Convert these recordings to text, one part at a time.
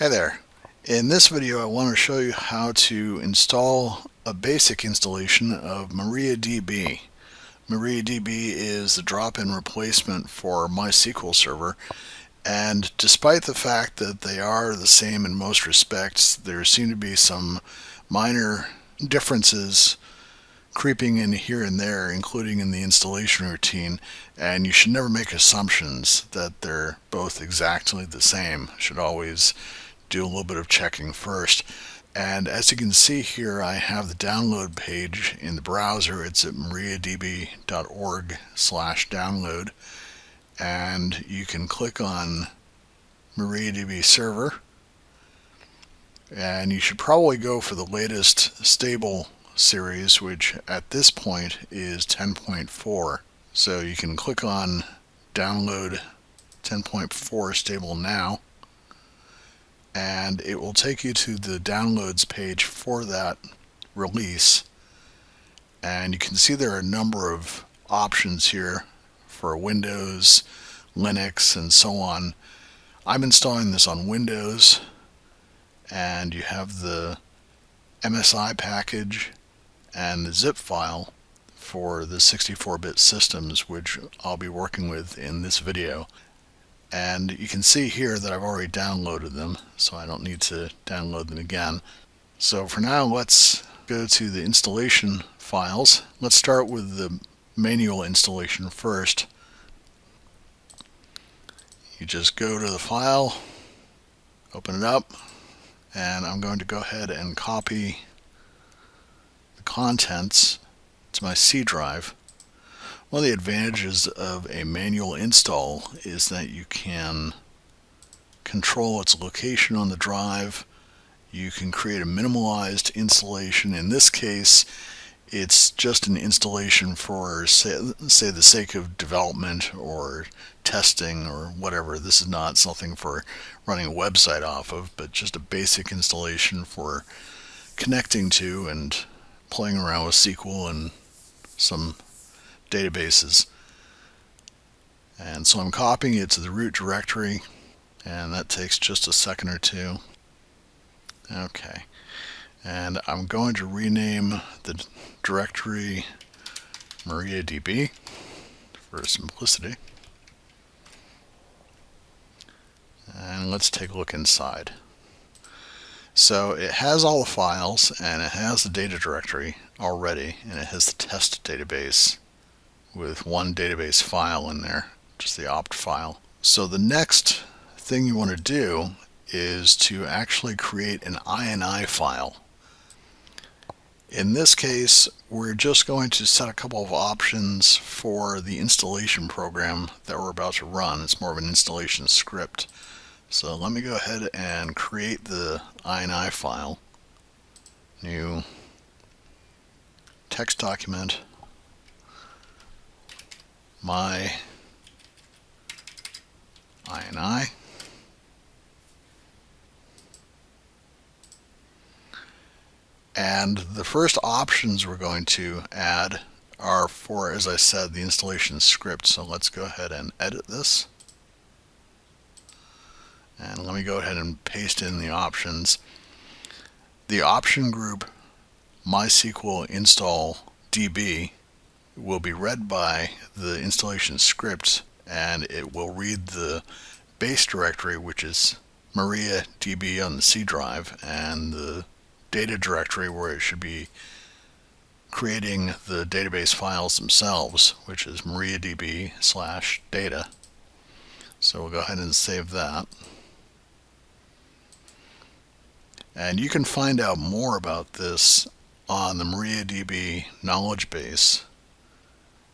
Hey there. In this video I want to show you how to install a basic installation of MariaDB. MariaDB is the drop-in replacement for MySQL Server, and despite the fact that they are the same in most respects, there seem to be some minor differences creeping in here and there, including in the installation routine, and you should never make assumptions that they're both exactly the same. You should always do a little bit of checking first. And as you can see here, I have the download page in the browser. It's at mariadb.org/download, and you can click on MariaDB server, and you should probably go for the latest stable series, which at this point is 10.4. So you can click on download 10.4 stable now, and it will take you to the downloads page for that release. And you can see there are a number of options here for Windows, Linux, and so on. I'm installing this on Windows, and you have the MSI package and the zip file for the 64-bit systems, which I'll be working with in this video. And you can see here that I've already downloaded them, so I don't need to download them again. So for now, let's go to the installation files. Let's start with the manual installation first. You just go to the file, open it up, and I'm going to go ahead and copy the contents to my C drive. One of the advantages of a manual install is that you can control its location on the drive. You can create a minimalized installation. In this case, it's just an installation for, say the sake of development or testing or whatever. This is not something for running a website off of, but just a basic installation for connecting to and playing around with SQL and some databases. And so I'm copying it to the root directory, and that takes just a second or two. Okay, and I'm going to rename the directory MariaDB for simplicity. And let's take a look inside. So it has all the files, and it has the data directory already, and it has the test database with one database file in there, just the opt file. So the next thing you want to do is to actually create an INI file. In this case, we're just going to set a couple of options for the installation program that we're about to run. It's more of an installation script. So let me go ahead and create the INI file. New text document, my INI, and the first options we're going to add are for, as I said, the installation script. So let's go ahead and edit this, and let me go ahead and paste in the options. The option group MySQL install DB will be read by the installation script, and it will read the base directory, which is MariaDB on the C drive, and the data directory where it should be creating the database files themselves, which is MariaDB/data. So we'll go ahead and save that. And you can find out more about this on the MariaDB Knowledgebase.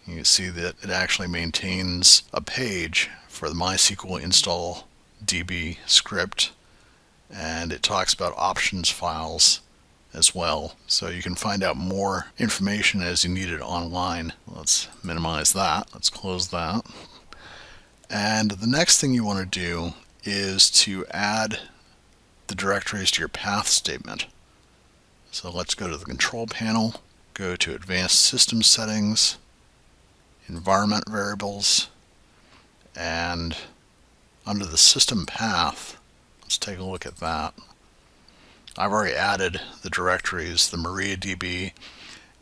You can see that it actually maintains a page for the MySQL install DB script, and it talks about options files as well. So you can find out more information as you need it online. Let's minimize that. Let's close that. And the next thing you want to do is to add the directories to your path statement. So let's go to the control panel, go to Advanced System Settings, Environment Variables, and under the system path, Let's take a look at that. I've already added the directories, the MariaDB,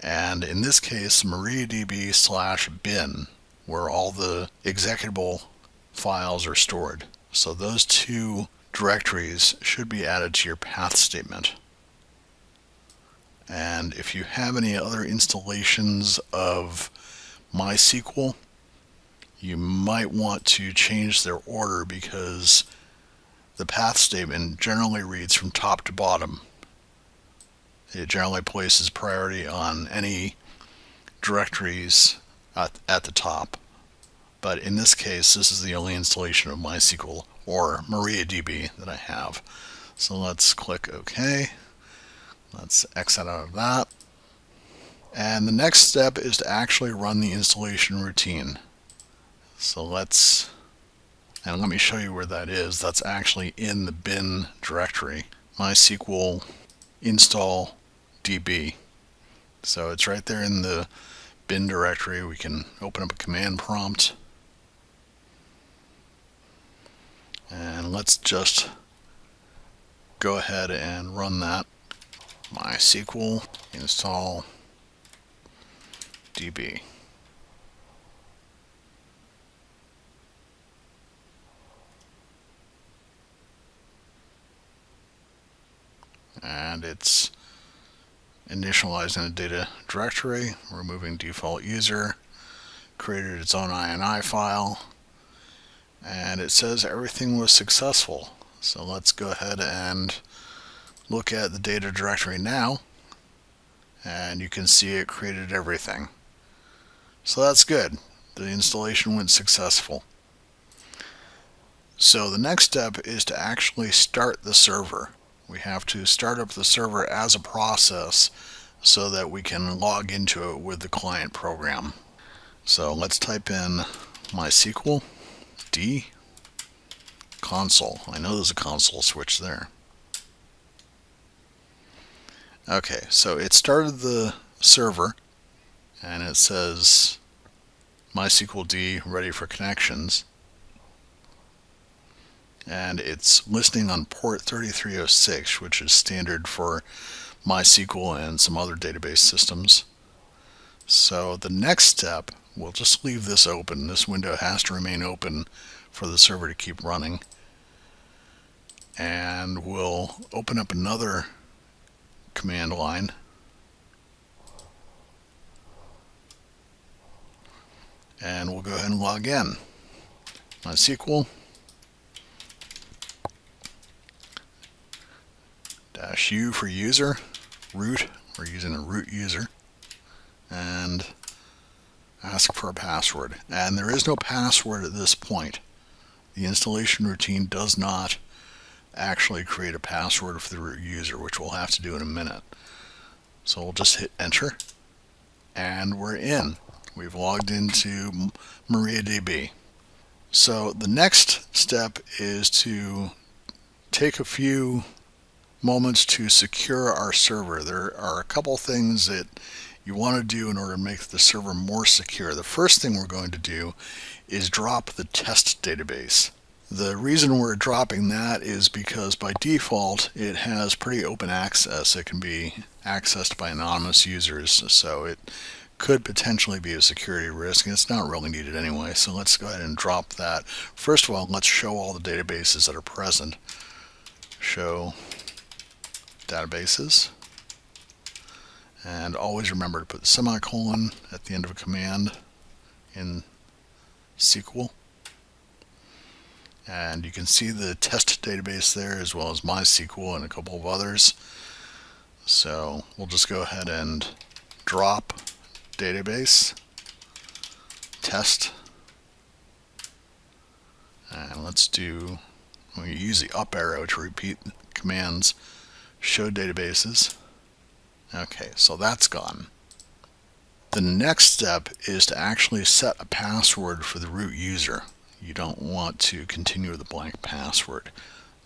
and in this case, MariaDB/bin, where all the executable files are stored. So those two directories should be added to your path statement. And if you have any other installations of MySQL, you might want to change their order because the path statement generally reads from top to bottom. It generally places priority on any directories at the top. But in this case, this is the only installation of MySQL or MariaDB that I have. So let's click OK. Let's exit out of that. And the next step is to actually run the installation routine. So let me show you where that is. That's actually in the bin directory, MySQL install DB. So it's right there in the bin directory. We can open up a command prompt. And let's just go ahead and run that. MySQL install DB. And it's initializing a data directory, removing default user, created its own INI file, and it says everything was successful. So let's go ahead and look at the data directory now, and you can see it created everything. So that's good. The installation went successful. So the next step is to actually start the server. We have to start up the server as a process so that we can log into it with the client program. So let's type in MySQL D console. I know there's a console switch there. Okay, so it started the server and it says MySQL D ready for connections. And it's listening on port 3306, which is standard for MySQL and some other database systems. So the next step, we'll just leave this open. This window has to remain open for the server to keep running. And we'll open up another command line. And we'll go ahead and log in. MySQL -u for user, root, we're using a root user, and ask for a password. And there is no password at this point. The installation routine does not actually create a password for the root user, which we'll have to do in a minute. So we'll just hit enter, and we're in. We've logged into MariaDB. So the next step is to take a few moments to secure our server. There are a couple things that you want to do in order to make the server more secure. The first thing we're going to do is drop the test database. The reason we're dropping that is because by default it has pretty open access. It can be accessed by anonymous users, so it could potentially be a security risk, and it's not really needed anyway. So let's go ahead and drop that. First of all, let's show all the databases that are present. Show databases, and always remember to put the semicolon at the end of a command in SQL. And you can see the test database there, as well as MySQL and a couple of others. So we'll just go ahead and drop database test, and we use the up arrow to repeat commands. Show databases. Okay, so that's gone. The next step is to actually set a password for the root user. You don't want to continue with a blank password.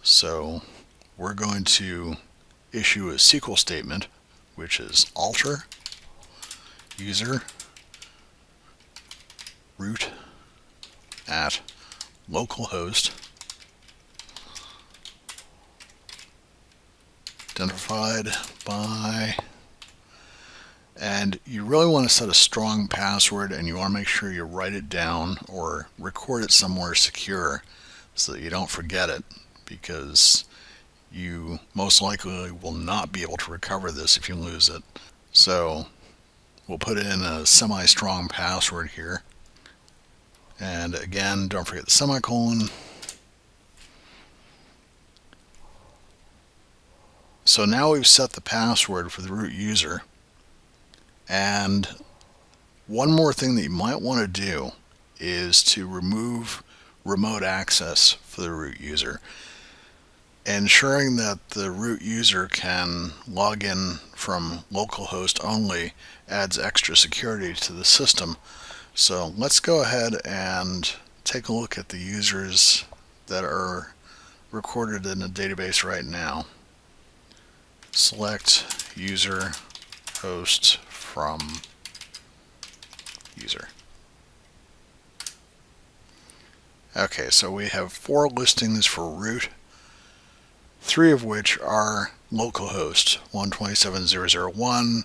So we're going to issue a SQL statement, which is alter user root at localhost identified by, and you really want to set a strong password, and you want to make sure you write it down or record it somewhere secure so that you don't forget it, because you most likely will not be able to recover this if you lose it. So we'll put in a semi-strong password here, and again, don't forget the semicolon. So now we've set the password for the root user. And one more thing that you might want to do is to remove remote access for the root user, ensuring that the root user can log in from localhost only adds extra security to the system. So let's go ahead and take a look at the users that are recorded in the database right now. Select user host from user. Okay, so we have 4 listings for root, 3 of which are localhost 127.0.0.1,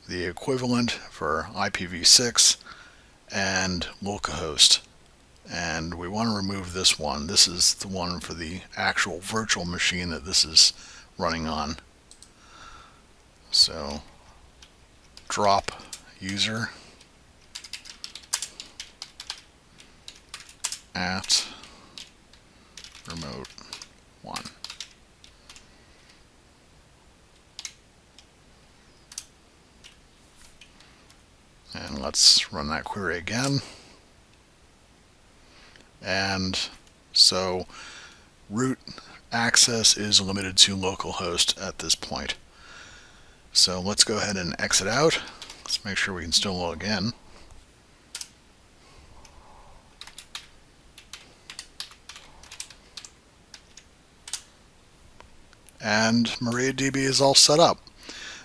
the equivalent for IPv6, and localhost. And we want to remove this one. This is the one for the actual virtual machine that this is running on. So drop user at remote 1. And let's run that query again. And so root access is limited to localhost at this point. So let's go ahead and exit out. Let's make sure we can still log in. And MariaDB is all set up.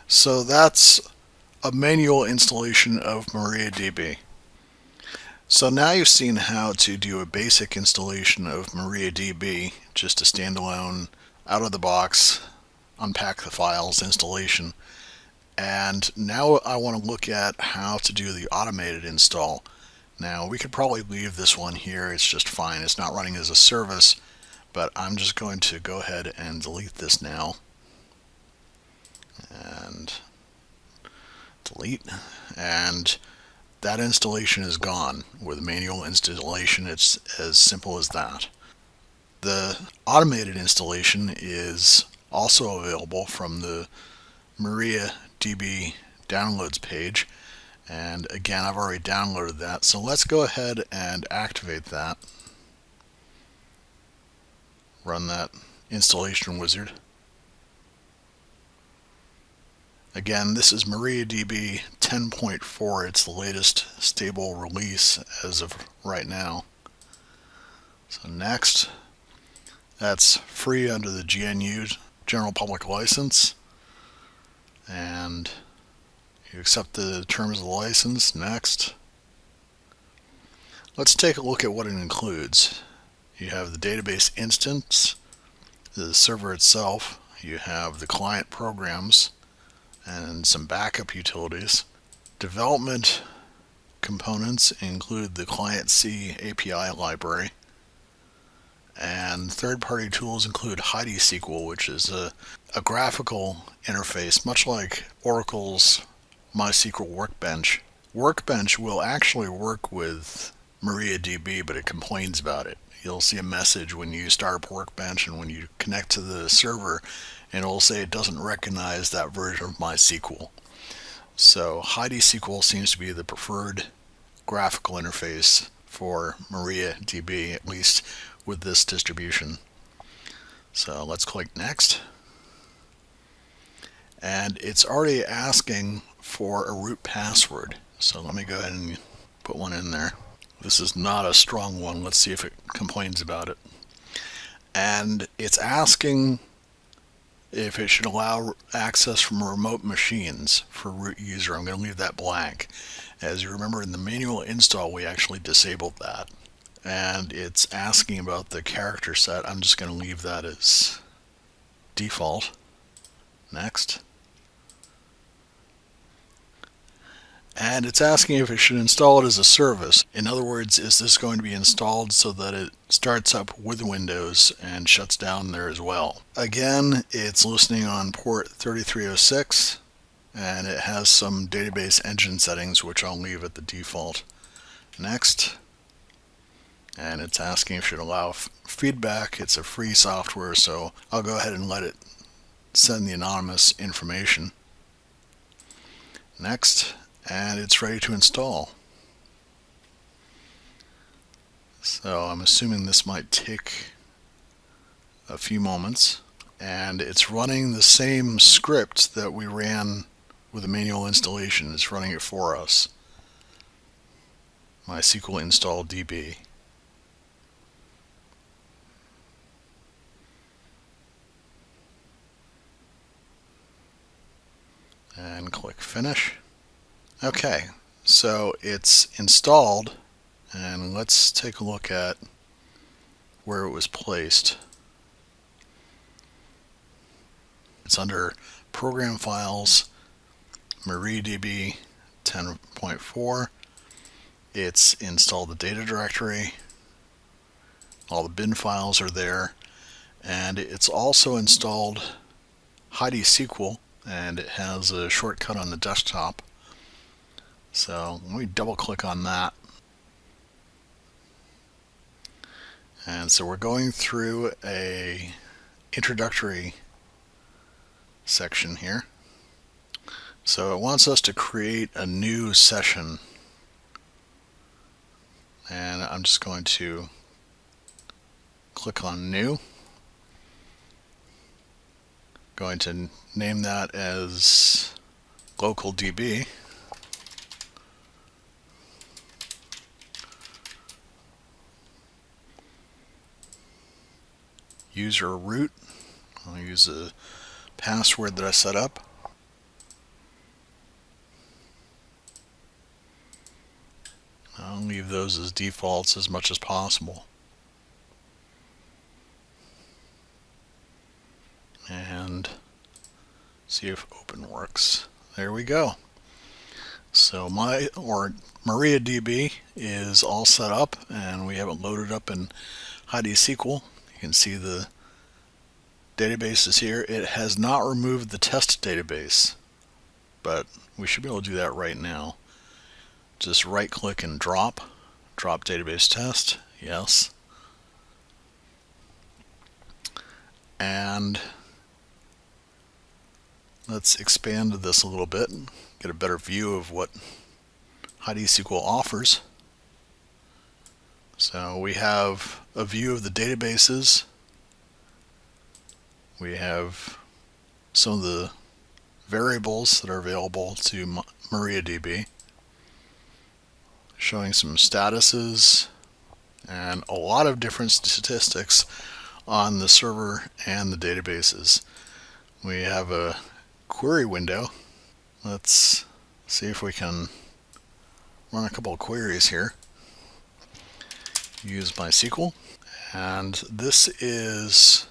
So that's a manual installation of MariaDB. So now you've seen how to do a basic installation of MariaDB, just a standalone, out of the box, unpack the files installation. And now I want to look at how to do the automated install. Now we could probably leave this one here, it's just fine, it's not running as a service, but I'm just going to go ahead and delete this now. And delete, and that installation is gone. With manual installation, it's as simple as that. The automated installation is also available from the MariaDB downloads page, and again, I've already downloaded that, so let's go ahead and activate that. Run that installation wizard. Again, this is MariaDB 10.4. It's the latest stable release as of right now. So next, that's free under the GNU General Public License. And you accept the terms of the license. Next. Let's take a look at what it includes. You have the database instance, the server itself, you have the client programs, and some backup utilities. Development components include the Client C API library, and third-party tools include HeidiSQL, which is a graphical interface much like Oracle's MySQL Workbench. Workbench will actually work with MariaDB, but it complains about it. You'll see a message when you start up Workbench and when you connect to the server, and it'll say it doesn't recognize that version of MySQL. So HeidiSQL seems to be the preferred graphical interface for MariaDB, at least with this distribution. So let's click Next. And it's already asking for a root password. So let me go ahead and put one in there. This is not a strong one. Let's see if it complains about it. And it's asking if it should allow access from remote machines for root user. I'm going to leave that blank. As you remember, in the manual install, we actually disabled that. And it's asking about the character set. I'm just going to leave that as default. Next. And it's asking if it should install it as a service. In other words, is this going to be installed so that it starts up with Windows and shuts down there as well? Again, it's listening on port 3306, and it has some database engine settings which I'll leave at the default. Next. And it's asking if it should allow feedback. It's a free software, so I'll go ahead and let it send the anonymous information. Next. And it's ready to install. So I'm assuming this might take a few moments, and it's running the same script that we ran with the manual installation. It's running it for us. MySQL install DB. And click finish. Okay, so it's installed, and let's take a look at where it was placed. It's under Program Files, MariaDB 10.4. It's installed the data directory. All the bin files are there, and it's also installed HeidiSQL, and it has a shortcut on the desktop. So let me double click on that. And so we're going through a introductory section here. So it wants us to create a new session. And I'm just going to click on new. Going to name that as local DB. User root. I'll use a password that I set up. I'll leave those as defaults as much as possible. And see if open works. There we go. So MariaDB is all set up, and we have it loaded up in HeidiSQL. You can see the database is here. It has not removed the test database, but we should be able to do that right now. Just right click and drop database test, yes. And let's expand this a little bit and get a better view of what HeidiSQL offers. So we have a view of the databases. We have some of the variables that are available to MariaDB, showing some statuses and a lot of different statistics on the server and the databases. We have a query window. Let's see if we can run a couple of queries here. Use MySQL, and this is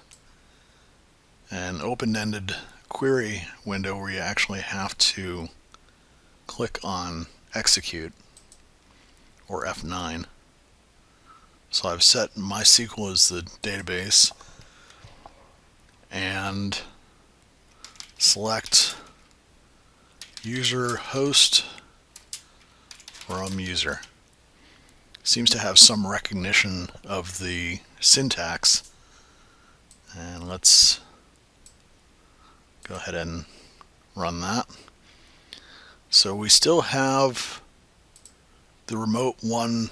an open-ended query window where you actually have to click on execute or F9. So I've set MySQL as the database and select user host from user. Seems to have some recognition of the syntax, and let's go ahead and run that. So we still have the remote one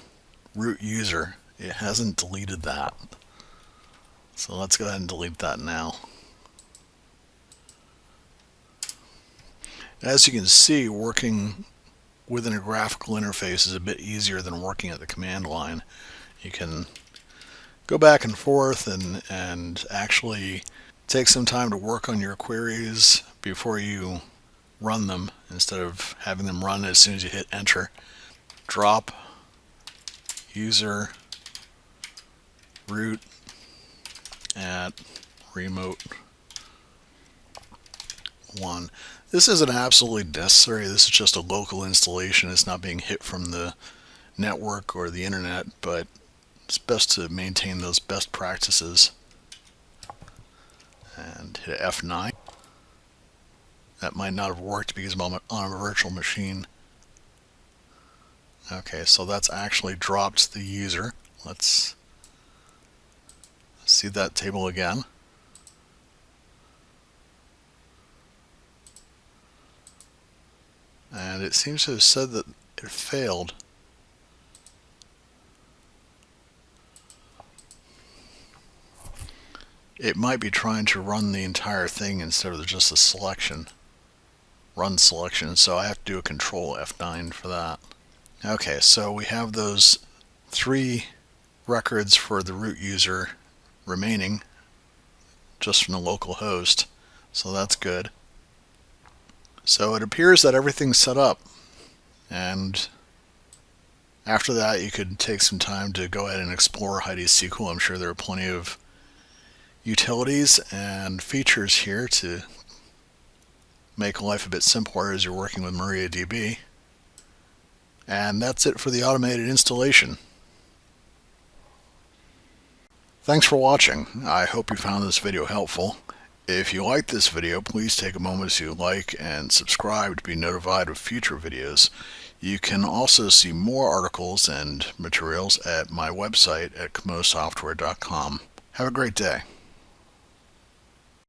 root user. It hasn't deleted that. So let's go ahead and delete that now. As you can see, working within a graphical interface is a bit easier than working at the command line. You can go back and forth and actually take some time to work on your queries before you run them, instead of having them run as soon as you hit enter. Drop user root at remote 1. This isn't absolutely necessary. This is just a local installation. It's not being hit from the network or the internet, but it's best to maintain those best practices. And hit F9. That might not have worked because I'm on a virtual machine. Okay, so that's actually dropped the user. Let's see that table again. And it seems to have said that it failed. It might be trying to run the entire thing instead of just a selection. Run selection, so I have to do a control F9 for that. Okay, so we have those 3 records for the root user remaining just from the local host, so that's good. So it appears that everything's set up, and after that you could take some time to go ahead and explore HeidiSQL. I'm sure there are plenty of utilities and features here to make life a bit simpler as you're working with MariaDB. And that's it for the automated installation. Thanks for watching. I hope you found this video helpful. If you liked this video, please take a moment to like and subscribe to be notified of future videos. You can also see more articles and materials at my website at comosoftware.com. Have a great day.